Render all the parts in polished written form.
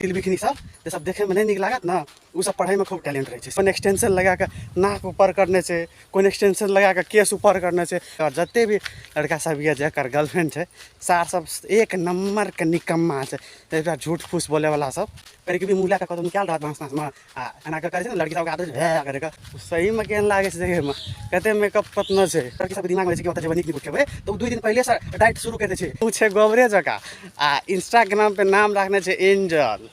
बिखनी सब तो सब देखे में नहीं निक लागत ना, वो सब पढ़ाई में खूब टैलेंट रहे छै। कोई एक्सटेंशन लगा के नाक ऊपर करने से, कोई एक्सटेंशन लगा के केस ऊपर करने से। और जते भी लड़का सब ये जकर गर्लफ्रेंड है सार सब एक नंबर के निकम्मा है। तो झूठ फूस बोले वाला सब कभी कभी मुला का कदम निकाल रहा बांस में एना करे छै लड़की सब के आदत है करे का सही में केहन लागे छै देखे में। कहते मेकअप पतना छै लड़की सब दिमाग में छै कि ओतय जब नीक उठेबे तो 2 दिन पहले से डाइट शुरू कर दे छै। उ छै गोबरे जका आ इंस्टाग्राम पे नाम रखने छै एंजल।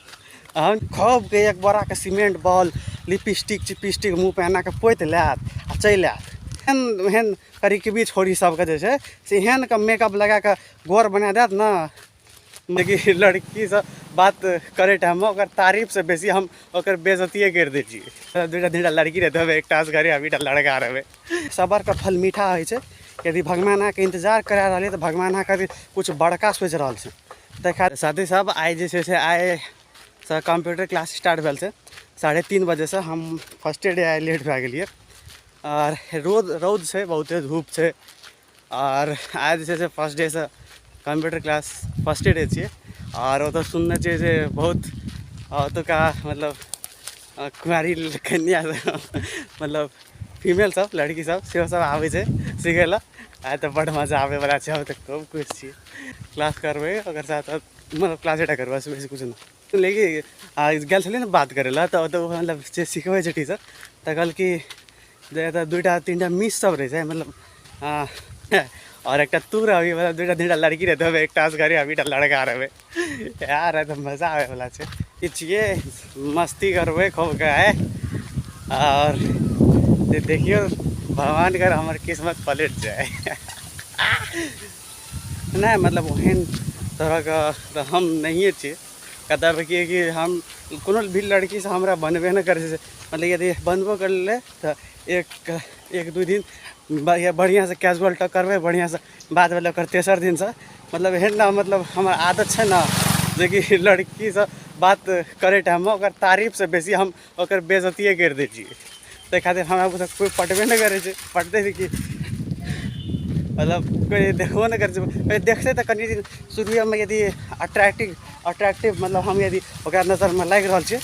हम खूब के एक बड़ा के सीमेंट बॉल लिपस्टिक चिपस्टिक मुँह पे एना के पोति लैत आ चलि आयत। एहन करीबी छोरी सबके जे छै से एहन के मेकअप लगा के गोर बना देत ना। लेकिन लड़की सब बात करे टाइम में ओकर तारीफ से बेसी हम ओकर बेइज्जतिए कर दै छियै। दूटा लड़की रहते हुए एकटा घरे अभी लड़का रहे। सबर का फल मीठा होइ छै। यदि भगवान के इंतजार करा रही तो भगवान खातिर कुछ बड़का सोच रहा है। देखा साथी सब आइ जे छै से आइ से कंप्यूटर क्लास स्टार्ट भेल छै 3:30 बजे से। हम फर्स्टे डे आइ लेट भए गेलिए और रौद छै बहुते धूप छै। और आज जे छै से फर्स्ट डे से कंप्यूटर क्लास फर्स्टे डे छियै। और वो तो सुनने चाहिए से बहुत ओतुका मतलब कुमारी कन्या मतलब फीमेल सब लड़की सब से सब आबै छै सीखे ला। आइ तो बड़ मजा आवे वाला छै। हम तो खूब खुश छियै क्लास करबै ओकर साथ मतलब क्लास एटा करबै बेसी कुछ नहीं। लेकिन गेल छलियै ने बात करे ला तो मतलब जे सिखबै छै टीचर तो कहल कि जे 2-3टा मिस सब रहे छै मतलब और एक तू रही मतलब 2-3टा लड़की रहते हुए एक घरे अभी लड़का रहे यार है तो मजा आवे वाला छै। छिए मस्ती करबै खूब के है। और देखियो भगवान कर हमार किस्मत पलट जाए नहीं मतलब ओहन तरह का तो हम नहीं छे। कहता कि हम कोनो भी लड़की से हमरा बनबे न करे छै। मतलब यदि बनबो कर ले तो एक 2 दिन बढ़िया से कैजुअल टक करबे बढ़िया से बात भेल ओकर तेसर दिन से मतलब एहन ना मतलब हमार आदत छै ना जे कि लड़की से बात करे टाइम में ओकर तारीफ से बेसी हम ओकर बेइज्जतिए कर दै छियै। ताहि खातिर हमरा कोई पटबे नहीं करे छै। पटते कि मतलब कोई देखबो नहीं करे छै। देखते तो कनी दिन शुरू में यदि अट्रैक्टिव मतलब हम यदि ओकरा नजर में लाग रहा छै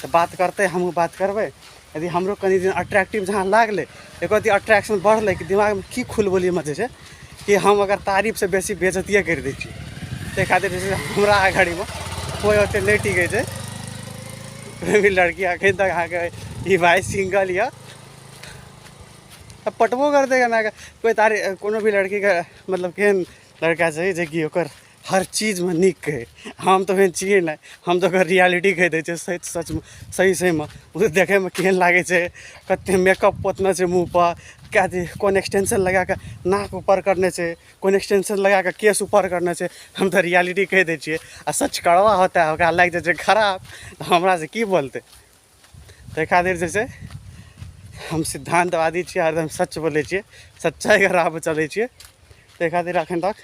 तो बात करते हम बात करबै। यदि हमरो कनी दिन अट्रैक्टिव जहाँ लागले एक अट्रैक्शन बढ़ल कि दिमाग में की खुल बोली मचे छै कि हम अगर तारीफ से बेसी बेइज्जतिए कर दै छियै। ताहि खातिर जे छै हमरा आघाड़ी में कोई ओते नहीं टिकै छै। कोई भी लड़की अखन तक अहाँके ई भाई सिंगल या पटबो कर देगा ना। कोई कोनो भी लड़की का मतलब केहन लड़का चाहिए जे कि ओकर हर चीज़ में निक कहे। हम तो एहन छियै नहीं हम तो रियलिटी कह दै छै सच में सही में वो देखे में केहन लागे छै कते मेकअप पोतना छै मुँह पर क्या कौन एक्सटेंशन लगा के नाक ऊपर करने से कौन एक्सटेंशन लगा के केस ऊपर करने से। हम तो रियलिटी कह दै छियै आ सच कड़वा होता है ओकरा लाग जाइ छै खराब हमरा से की बोलते। ताहि खातिर जे छै हम सिद्धांतवादी छियै एकदम सच बोले छियै सच्चाई के राह पर चलै छियै। ताहि खातिर अखन तक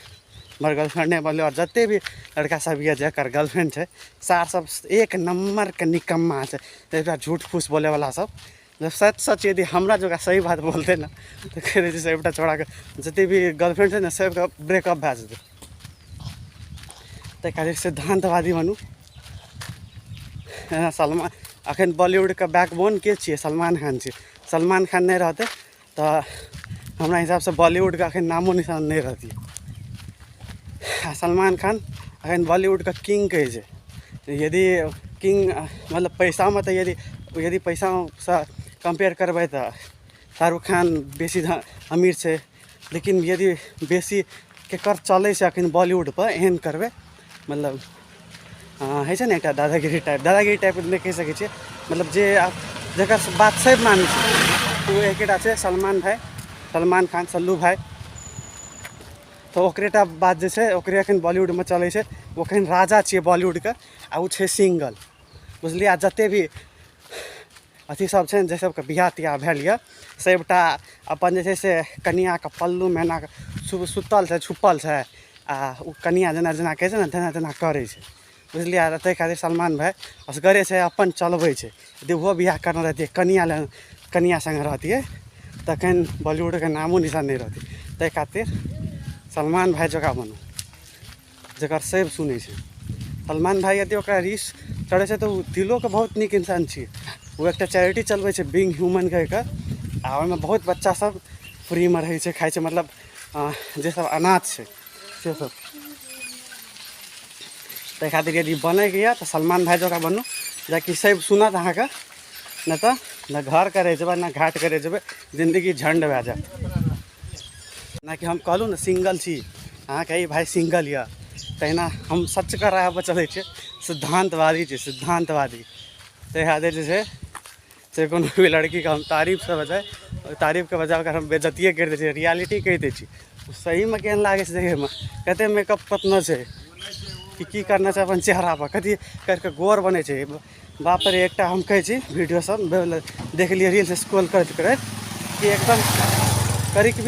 हमर गर्लफ्रेंड नहीं बनले। और जते भी लड़का सब ये जकर गर्लफ्रेंड है सार सब एक नंबर के निकम्मा है। तो झूठ फूस बोले वाला सब जब सच यदि हमरा जो सही बात बोलते ना तो कह दे सबटा छोड़ा के जते भी गर्लफ्रेंड है ना सबका ब्रेकअप भए जेतै। ताहि खातिर सिद्धांतवादी बनू। सलमान अखन बॉलीवुड का बैकबोन के छियै सलमान खान छियै। सलमान खान नहीं रहते तो हमरा हिसाब से बॉलीवुड का अखन नामो निशान नहीं रहती। सलमान खान अखन बॉलीवुड का किंग कहे छै। यदि किंग मतलब पैसा में तो यदि पैसा से कंपेयर करबै तो शाहरुख खान बेसी अमीर छै। लेकिन यदि बेसी केकर चलै छै अखन बॉलीवुड पर एहन करबै मतलब है छै ने एकटा दादागिरी टाइप नहीं कह सकै छियै। मतलब जे जकर बात सही मानै छै वो एकेटा छै सलमान खान सल्लू भाई। तो ओकरेटा बात जे छै ओकरे एखन बॉलीवुड में चलै छै। वो एखन राजा छियै बॉलीवुड के आ वो छै सिंगल बुझलियै। आ जते भी अथी सब छै जे सबके बियाह तियाह भेल यऽ सबटा अपन जे छै से कनिया के पल्लू में एना सुतल छै छुपल छै आ ओ कनिया जेना कहै छै ने तेना करै छै बुझलियै। ताहि खातिर सलमान भाई असगरे छै अपन चलबै छै। यदि ओहो बियाह करना रहतियै कनिया संग रहतियै तखन बॉलीवुड के नामो निशान नहीं रहती। ताहि खातिर सलमान भाई जगह बनू जकर सब सुनै छै। सलमान भाई यदि ओकरा चढ़ै छै तऽ ओ दिलोके बहुत नीक इंसान छियै। वो एक चैरिटी चलबै छै बीइंग ह्यूमन कहि कऽ, आ ओहिमे बहुत बच्चा सब फ्रीमे रहै छै, खाइ छै, मतलब जे सब अनाथ छै से सब। ताहि खातिर यदि बनैके यऽ तऽ सलमान भाई जकाँ बनू, जेकि सब सुनत अहाँके, नहि तऽ ने घर करे जेबै ने घाट करे जेबै, जिंदगी झंड भए जायत। ना कि हम कहलहुँ ने सिंगल छी, अहाँके ई भाई सिंगल यऽ, तहिना हम सच के राह पर चलै छियै, सिद्धांतवादी छै, सिद्धांतवादी। ताहि खातिर जे छै से कोनो भी लड़कीके हम तारीफसँ बजाय, तारीफके बजाय ओकर हम बेइज्जतिए करि दै छियै, रियलिटी कहि दै छी। सहीमे केहन लागै छै देखैमे, कतेक मेकअप कतना छै, कि की करना छै अपन चेहरापर, कथी करिके गोर बनै छै। बाप रे, एकटा हम कहै छी वीडियो सब देखलिए रील्स स्क्रॉल करैत करैत, कि एकदम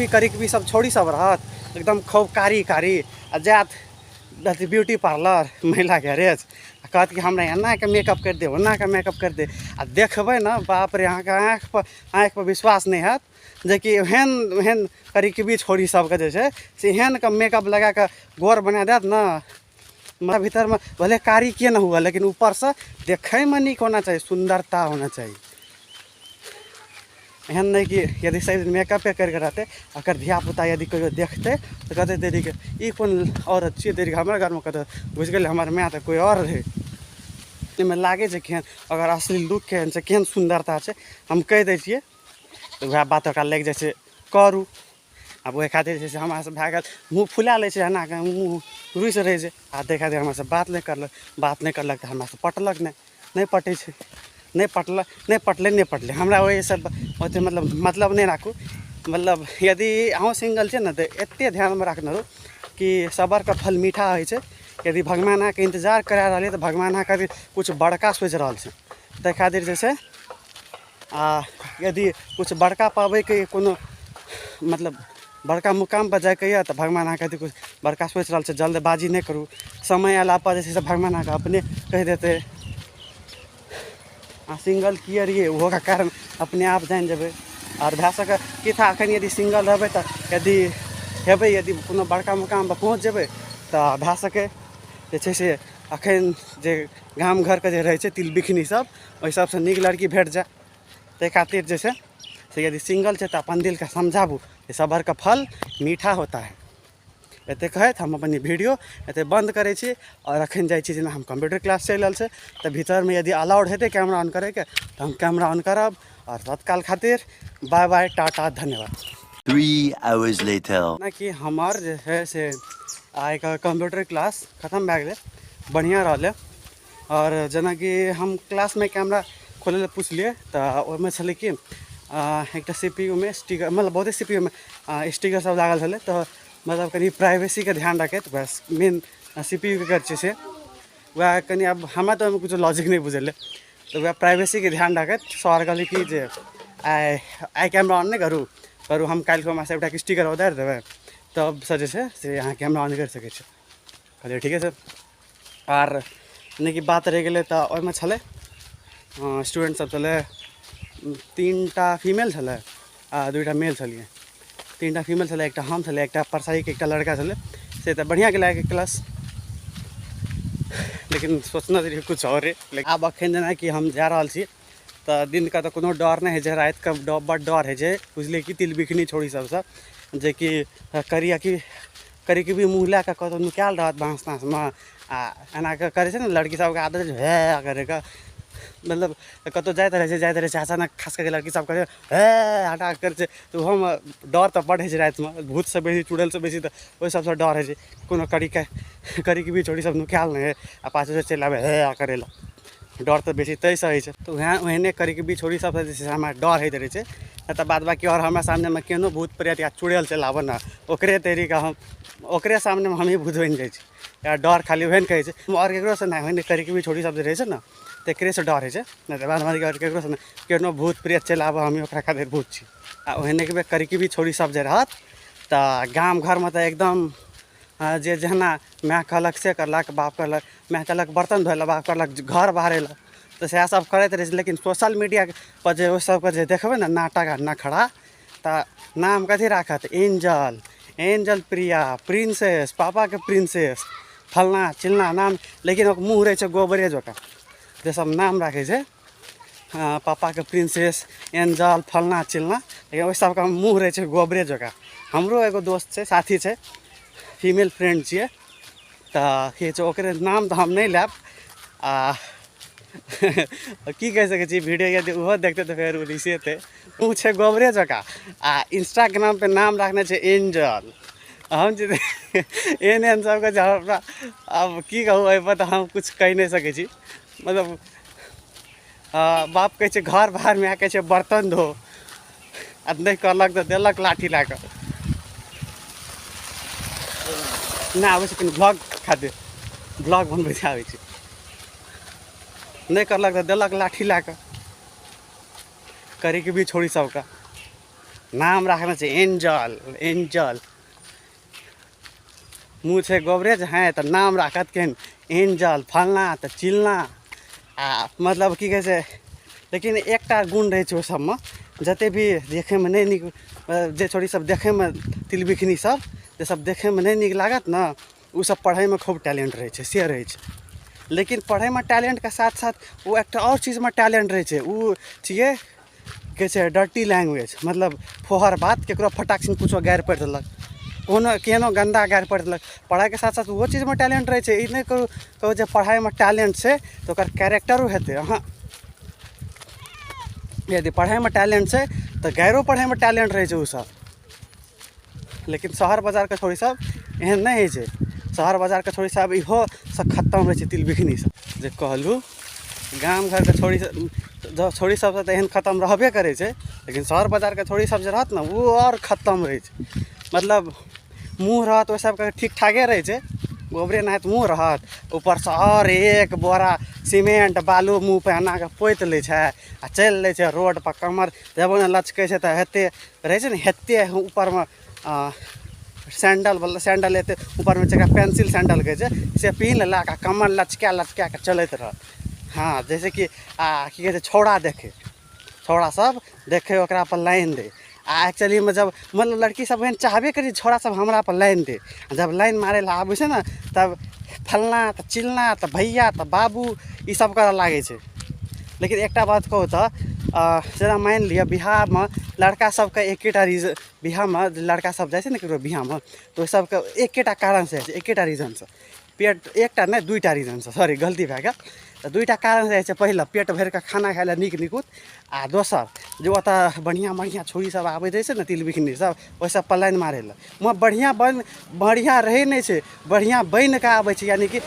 करिकबी सब छौड़ी सब रहत, एकदम खूब कारी कारी, आ जायत अथी ब्यूटी पार्लर, महिला गैरेज, कहत कि हमरा एनाके मेकअप करि दे, ओनाके मेकअप करि दे, आ देखबै ने बाप रे, अहाँके आँखिपर विश्वास नहि हैत, जेकि ओहन करिकबी छौड़ी सबके जे छै से एहनके मेकअप लगा कऽ गोर बना देत ने, मतलब भीतरमे भले कारी किए ना हुआ, लेकिन ऊपरसँ देखैमे नीक होना चाही, सुंदरता होना चाही। एहन नहीं कि यदि सही मेकअपे करके रहते, अगर धियापुता यदि कहियो देखते तो कहते दीदी के ई कौन औरत छियै, दीदी हमारे घरमे कहते घुसि गेलै, हमारे माँ तऽ कोई और रहै। एहिमे लागै छै केहन, अगर असली लुक केहन छै, केहन सुंदरता छै, हम कहि दै छियै तऽ वएह बात ओकरा लागि जाइ छै करू। आब ओहि खातिर जे छै हमरासँ भए गेल मुँह फुला लै छै, एना कऽ मुँह रुसि रहै छै, आ ताहि खातिर हमरासँ बात नहि करलक तऽ हमरासँ पटलक नहि पटै छै, नहीं पटलै हमरा ओहिसँ ओतेक मतलब नहीं राखू। मतलब यदि अहूँ सिंगल छै ने तऽ एतेक ध्यानमे राखने रहू कि सब्रके फल मीठा होइ छै। यदि भगवान अहाँके इंतजार करा रहल तऽ भगवान अहाँके खातिर किछु बड़का सोचि रहल छै। ताहि खातिर जे छै यदि किछु बड़का पाबैके कोनो मतलब बड़का मुकामपर जाइके यऽ तऽ भगवान अहाँके खातिर किछु बड़का सोचि रहल छै, जल्दबाजी नहीं करू। समय अयलापर जे छै से भगवान अहाँके अपने कहि देतै। सिंगल किए रहिए ओहोके कारण अपने आप जानि जेबै। आओर भए सकै कि था एखन यदि सिंगल रहबै तऽ यदि कोनो बड़का मुकामपर पहुँच जेबै तऽ भए सकै जे छै से एखन जे गाम घरके जे रहै छै तिल बिखनी सब, ओहि सबसँ नीक लड़की भेट जाए। ताहि खातिर जे छै से यदि सिंगल छै तऽ अपन दिलके समझाबू कि सब्रका फल मीठा होता है। एतेक कहैत हम अपन वीडियो एते बंद करै छी। और एखन जाइ छी जेना हम कंप्यूटर क्लास चलि रहल छै तऽ भीतरमे यदि अलाउड हेतै कैमरा ऑन करैके तऽ हम कैमरा ऑन करब। और तत्काल खातिर बाय बाय, टाटा, धन्यवाद। 3 hours later. ना कि हमार जे है से आइ का कंप्यूटर क्लास खत्म भए गेलै, बढ़िया रहलै। और जेनाकि हम क्लासमे कैमरा खोलै लए पुछलियै तऽ ओहिमे छलै कि एकटा CPU में स्टिकर, मतलब बहुते CPU में स्टिकर सब लागल छलै, तऽ मतलब कनि प्राइवेसीके ध्यान रखैत बस मेन CPU के जे छै वएह कनि, अब हमरा तऽ ओहिमे किछु लॉजिक नहीं बुझेलै, तऽ वएह प्राइवेसीके ध्यान रखैत सर कहली कि जे आइ कैमरा ऑन नहीं करू, हम काल्हि हमरासँ एकटा स्टिकर उतारि देबै, तबसँ जे छै से अहाँ कैमरा ऑन करि सकै छी। कहलिए ठीके छै। आर नहीं कि बात रहि गेलै तऽ ओहिमे छलै स्टूडेंट सब छलै, 3टा फीमेल छलै आ 2टा मेल छलिए। 3टा फीमेल छलै, एकटा हम छलै, एकटा परसाईके एकटा लड़का छलै। से तऽ बढ़िया गेलै क्लास, लेकिन सोचना रहिए कुछ और। लेकिन आब एखन जेनाकि हम जा रहल छी तऽ दिनके तऽ कोनो डर नहीं होइ छै, रातिके बड़ डर होइ छै। बुझलिए कि तिल बिखनी छोड़ी सबसँ जेकि करिकबी मुँह लए कऽ कतहु नुकायल रहत बाँस ताँसमे, आ एना कऽ करै छै ने लड़की सबके आदत छै हे करैके, मतलब कतहु जाइत रहै छै अचानक, खास करके लड़की सब कहै हे हटा करै छै, तऽ ओहोमे डर तऽ बढ़ै छै। रातिमे भूतसँ बेसी, चुड़ैलसँ बेसी तऽ ओहि सबसँ डर होइ छै। कोनो करिकबी छोड़ी सब नुकायल नहि आ पाछूसँ चलि आबै हे करै लए, डर तऽ बेसी ताहिसँ होइ छै। तऽ ओहने करिकबी छोड़ी सबसँ जे छै से हमरा डर होइत रहै छै। तऽ बाद बाकी और हमरा सामनेमे केहनो भूत प्रेत या चुड़ैल चलि आबऽ ने, ओकरे सामनेमे हमही भूत बनि जाइ छी। या डर खाली ओहन कहै छै, और ककरोसँ नहि, ओहने करिकबी छोड़ी सब जे रहै छै ने तकरेसँ डर होइ छै। नहि तऽ बाद बाकी और ककरोसँ नहि, केहनो भूत प्रेत चलि आबऽ हमही ओकरा खातिर भूत छी। आ ओहने करिकबी छोड़ी सब जे रहत तऽ गाम घरमे तऽ एकदम जे जहना माय कहलक से करलक, बाप कहलक, माय कहलक बर्तन धोइ लए, बाप कहलक घर बहारै लए, तऽ सएह सब करैत रहै छै। लेकिन सोशल मीडियापर जे ओहि सबके जे देखबै ने नाटक आ नखरा, तऽ नाम कथी राखत, एंजल प्रिया, प्रिंसेस, पापाके प्रिंसेस, फलना चिलना नाम, लेकिन ओकर मुँह रहै छै गोबरे जकाँ। जे सब नाम राखै छै, पापाके प्रिंसेस, एंजल, फलना चिलना, लेकिन ओहि सबके मुँह रहै छै गोबरे जकाँ। हमरो एगो दोस्त छै, साथी छै, फीमेल फ्रेंड छियै, तऽ ये छै ओकरे नाम तऽ हम नहीं लेब। आ की कह सकै छी, वीडियो यदि ओहो देखते तऽ फेर रिसेते। मुँह छै गोबरे जकाँ, आ इंस्टाग्राम पे नाम रखने छै एंजल। हम जे एहन एहन सबके जे हमरा अब की कहू, एहिपर तऽ हम कुछ कहि नहीं सकै छी। मतलब बाप कहै छै घर बाहर में कहै छै बर्तन धो, आ नहीं करलक तऽ देलक लाठी लए कऽ। नहीं आबै छै कनि ब्लॉग खातिर, ब्लॉग बनबै छै आबै छै, नहीं करलक तऽ देलक लाठी लए कऽ। करैके भी छोड़ी सबका नाम रखने छै एंजल, एंजल। मुँह छै गोबरे जे हैं तऽ नाम राखत केहन एंजल, फलना तऽ चिलना। आ मतलब की कहै छै, लेकिन एकटा गुण रहै छै ओहि सबमे, जते भी देखैमे नहीं नीक, जे छोड़ी सब देखैमे तिलबिखनी सब, जे सब देखैमे नहीं नीक लागत ने, उ सब पढ़ैमे खूब टैलेंट रहै छै, से रहै छै। लेकिन पढ़ैमे टैलेंटके साथ साथ ओ एकटा और चीजमे टैलेंट रहै छै, उ छियै कहै छै डर्टी लैंग्वेज। मतलब फोहर बात, केकरो फटाक से कुछो गारि पढ़ि देलक, कोनो केहनो गंदा गारि पढ़ि देलक। पढ़ाइके साथ साथ ओहो चीजमे टैलेंट रहै छै। ई नहीं कहू जे पढ़ाइमे टैलेंट छै तऽ ओकर कैरेक्टरो हेतै, अहाँ। यदि पढ़ाइमे टैलेंट छै तऽ गाइरो पढ़ैमे टैलेंट रहै छै उ सब। लेकिन शहर बाजारके छोड़ी सब एहन नहीं होइ छै। शहर बाजारके छोड़ी सब इहो सब खत्म होइ छै, तिलबिखनी सब जे कहलू। गाम घरके छोड़ी सब तऽ एहन खत्म रहबे करै छै, लेकिन शहर बाजारके छोड़ी सब जे रहत ने, वो और खत्म रहै छै। मतलब मुँह रहत ओहि सबके ठीक ठाके रहै छै, गोबरे नाहैत मुँह रहत, ऊपरसँ और एक बोरा सीमेंट बालू मुँह पे एना के पोति लै छै, आ चलि लै छै रोड पर। कमर जब लचकै छै तऽ हेते रहै छै ने, हेते ऊपरमे सैंडल एते ऊपरमे जकरा पेंसिल सैंडल कहै छै, से पिन्ह लेलक आ कमर लचका लचका के चलैत रहत। हाँ, जैसे कि की कहै छै, छौड़ा देखे, छौड़ा सब देखे ओकरा पर लाइन दे। आ एक्चुअलीमे जब मतलब लड़की सब एहन चाहबे करी छौड़ा सब हमरा पर लाइन दे, जब लाइन मारै लए आबै छै ने, तब फलना तऽ चिलना तऽ भैया तऽ बाबू ई सब करऽ लागै छै। लेकिन एकटा बात कहू तऽ, जेना मानि लिअ बिहारमे लड़का सबके एकेटा रीजन, बिहारमे लड़का सब जाइ छै ने ककरो बिहारमे, तऽ ओहि सबके एकेटा कारणसँ जाइ छै, एकेटा रीजनसँ। पेट, एकटा नहीं दुइटा रीजनसँ, सॉरी गलती भए गेल। तऽ दुइटा कारण रहै छै। पहिला पेट भरिकऽ खाना खाइ लए नीक निकुत, आ दोसर जे ओतऽ बढ़िआँ बढ़िआँ छौड़ी सब आबैत रहै छै ने, तिलबिखनी सब, ओहि सब पर लाइन मारै लए। वहाँ बढ़िआँ रहै नहीं छै, बढ़िआँ बनि कऽ आबै छै। यानी कि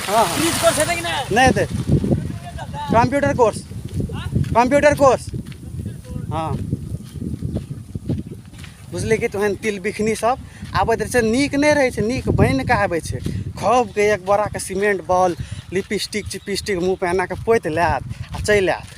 हाँ नहीं हेतै कंप्यूटर कोर्स, कंप्यूटर कोर्स, हाँ बुझलियै कि। तहन तिलबिखनी सब आबैत रहै छै, नीक नहीं रहै छै, नीक बनि कऽ आबै छै। खूबके एक बोराके सीमेंट बॉल, लिपस्टिक चिपस्टिक मुँह पे एना के पोति लेत आ चलि आयत।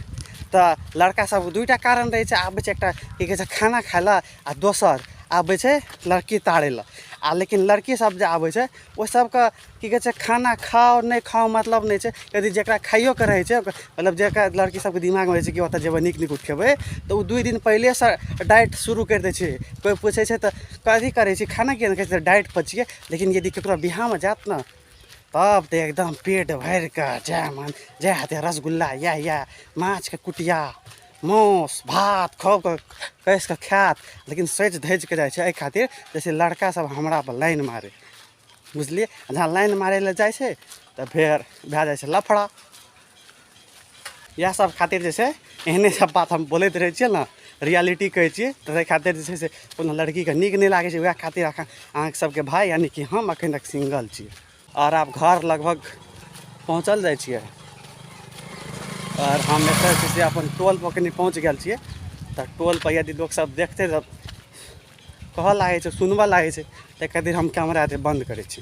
तऽ लड़का सब दुइटा कारण रहै छै, आबै छै एकटा की कहै छै खाना खाय लए, आ दोसर आबै छै लड़की ताड़ै लए। आ लेकिन लड़की सब जे आबै छै, ओ सबके की कहै छै खाना खाओ नहीं खाओ मतलब नहीं छै। यदि जकरा खाइयोके रहै छै, मतलब जकरा लड़की सबके दिमागमे रहै छै कि ओतऽ जेबै नीक निकुत खेबै, तऽ ओ 2 दिन पहिलेसँ डाइट शुरू करि दै छै। कोइ पूछै छै तऽ कथी करै छी, खाना किएक नहि कहै छै डाइट पर छियै। लेकिन यदि ककरो बियाहमे जायत ने, तब तऽ एकदम पेट भरि कऽ जय हेतै रसगुल्ला या माछके कुटिया, माउस भात खूब कऽ कस कऽ खायत। लेकिन सजि धजि कऽ जाइ छै, एहि खातिर जैसे लड़का सब हमरा पर लाइन मारै, बुझलियै। जहाँ लाइन मारै लए जाइ छै तऽ फेर भए जाइ छै लफड़ा। इएह सब खातिर जे छै, एहने सब बात हम बोलैत रहै छियै ने, रियलिटी कहै छियै। तऽ एहि खातिर जे छै से कोनो लड़कीके नीक नहीं लागै छै, वएह खातिर अहाँ सबके भाय यानी कि हम एखन तक सिंगल छी। और आब घर लगभग पहुँचल जाइ छियै, और हम एतऽ जे छै अपन टोल पर कनि पहुँच गेल छियै। तऽ टोल पर यदि लोक सब देखतै तऽ कहऽ लागै छै, सुनबऽ लागै छै, ताहि खातिर हम कैमरा बन्द करै छी।